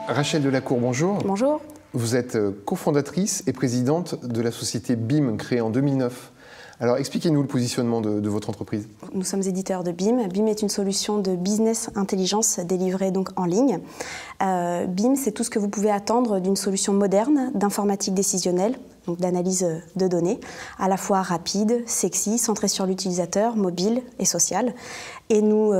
Rachel Delacour, bonjour. Bonjour. Vous êtes cofondatrice et présidente de la société BIM, créée en 2009. Alors expliquez-nous le positionnement de votre entreprise. Nous sommes éditeurs de BIM. BIM est une solution de business intelligence délivrée donc en ligne. BIM, c'est tout ce que vous pouvez attendre d'une solution moderne d'informatique décisionnelle, donc d'analyse de données, à la fois rapide, sexy, centrée sur l'utilisateur, mobile et social. Et nous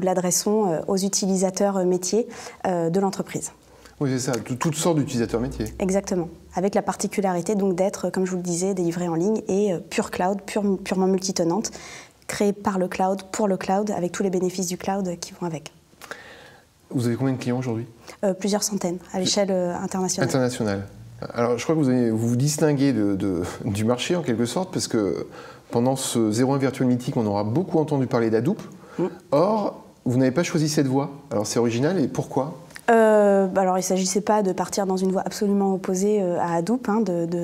l'adressons aux utilisateurs métiers de l'entreprise. Oui, c'est ça, toutes sortes d'utilisateurs métiers. Exactement, avec la particularité donc d'être, comme je vous le disais, délivré en ligne et pure cloud, purement multitenante, créée par le cloud, pour le cloud, avec tous les bénéfices du cloud qui vont avec. Vous avez combien de clients aujourd'hui? Plusieurs centaines, à l'échelle internationale. Internationale. Alors je crois que vous vous distinguez du marché en quelque sorte, parce que pendant ce 01 Virtual Meeting, on aura beaucoup entendu parler d'Hadoop. Or, vous n'avez pas choisi cette voie. Alors c'est original, et pourquoi? Alors il ne s'agissait pas de partir dans une voie absolument opposée à Hadoop,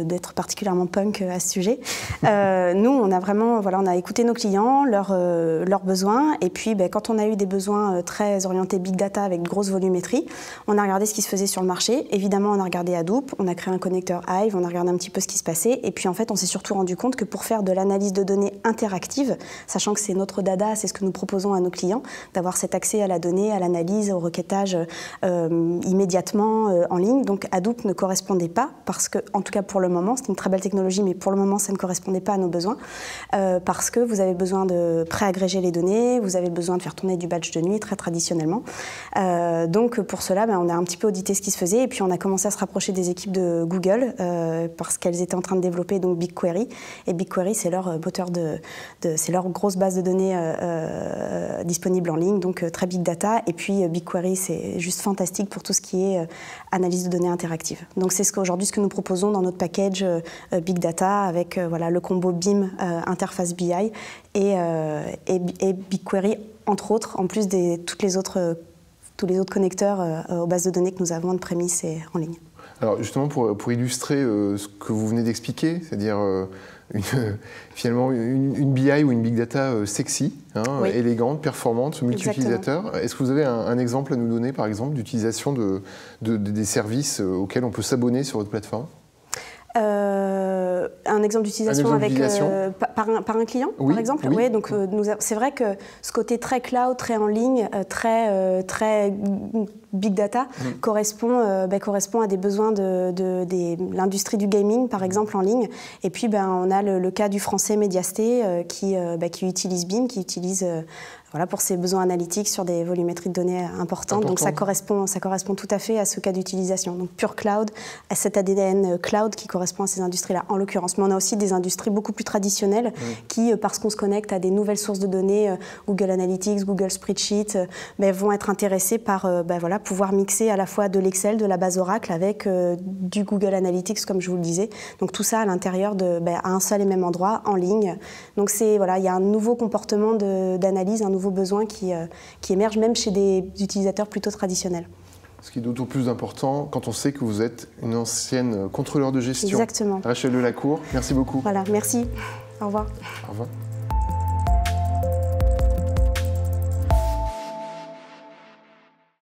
d'être particulièrement punk à ce sujet. Nous, on a vraiment, on a écouté nos clients, leurs besoins, et puis quand on a eu des besoins très orientés big data avec de grosse volumétrie, on a regardé ce qui se faisait sur le marché. Évidemment, on a regardé Hadoop, on a créé un connecteur Hive, on a regardé un petit peu ce qui se passait, et puis en fait, on s'est surtout rendu compte que pour faire de l'analyse de données interactive, sachant que c'est notre dada, c'est ce que nous proposons à nos clients, d'avoir cet accès à la donnée, à l'analyse, au requêtage immédiatement en ligne. Donc Hadoop ne correspondait pas parce que, en tout cas pour le moment, c'est une très belle technologie, mais pour le moment ça ne correspondait pas à nos besoins parce que vous avez besoin de préagréger les données, vous avez besoin de faire tourner du batch de nuit très traditionnellement. Donc pour cela, on a un petit peu audité ce qui se faisait et puis on a commencé à se rapprocher des équipes de Google parce qu'elles étaient en train de développer donc BigQuery, et BigQuery c'est leur moteur c'est leur grosse base de données disponible en ligne, donc très big data, et puis BigQuery c'est juste fantastique pour tout ce qui est analyse de données interactive. Donc c'est ce que nous proposons dans notre package Big Data avec le combo BIM interface BI et BigQuery entre autres, en plus de tous les autres connecteurs aux bases de données que nous avons en prémisse et en ligne. Alors justement pour illustrer ce que vous venez d'expliquer, c'est-à-dire finalement une BI ou une Big Data sexy, oui, élégante, performante, multi-utilisateur. Est-ce que vous avez un exemple à nous donner, par exemple, d'utilisation des services auxquels on peut s'abonner sur votre plateforme? Un exemple d'utilisation par un client, oui, par exemple. Oui. Donc c'est vrai que ce côté très cloud, très en ligne, très big data correspond à des besoins de l'industrie du gaming, par exemple, en ligne. Et puis on a le cas du français Mediasté qui utilise BIM, qui utilise pour ses besoins analytiques sur des volumétries de données importantes. Donc ça correspond tout à fait à ce cas d'utilisation. Donc pure cloud, à cet ADN cloud qui correspond à ces industries-là, en l'occurrence. Mais on a aussi des industries beaucoup plus traditionnelles qui, parce qu'on se connecte à des nouvelles sources de données, Google Analytics, Google Spreadsheet, vont être intéressés par pouvoir mixer à la fois de l'Excel, de la base Oracle avec du Google Analytics, comme je vous le disais. Donc tout ça à l'intérieur à un seul et même endroit, en ligne. Donc il y a un nouveau comportement d'analyse, un nouveau besoin qui émerge même chez des utilisateurs plutôt traditionnels. Ce qui est d'autant plus important quand on sait que vous êtes une ancienne contrôleur de gestion. Exactement. Rachel Delacour, merci beaucoup. Voilà, merci. Au revoir. Au revoir.